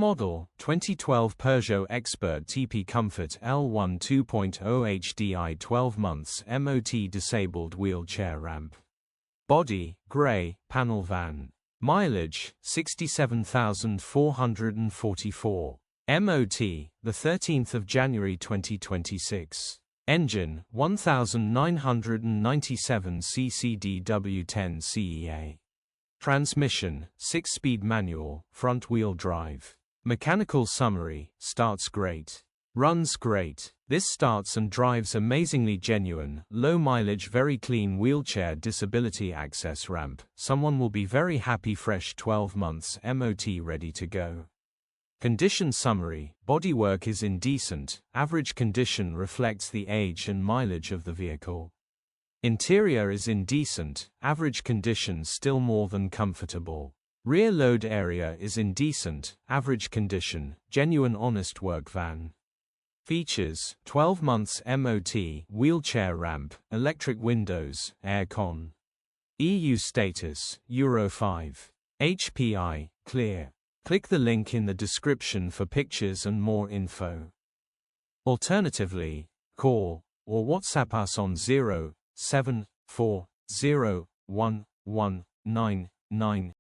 model, 2012 Peugeot Expert Tepee Comfort L1 2.0 HDI 12 months MOT disabled wheelchair ramp. Body, grey, panel van. Mileage, 67,444. MOT, the 13th of January 2026. Engine, 1997 cc DW10 CEA. Transmission, 6-speed manual, front-wheel drive. Mechanical summary, starts great. Runs great. This starts and drives amazingly genuine, low mileage, very clean wheelchair disability access ramp. Someone will be very happy. Fresh 12 months MOT ready to go. Condition summary, bodywork is indecent, average condition reflects the age and mileage of the vehicle. Interior is indecent, average condition still more than comfortable. Rear load area is indecent, average condition, genuine honest work van. Features, 12 months MOT, wheelchair ramp, electric windows, aircon. EU status, Euro 5. HPI, clear. Click the link in the description for pictures and more info. Alternatively, call or WhatsApp us on 074011999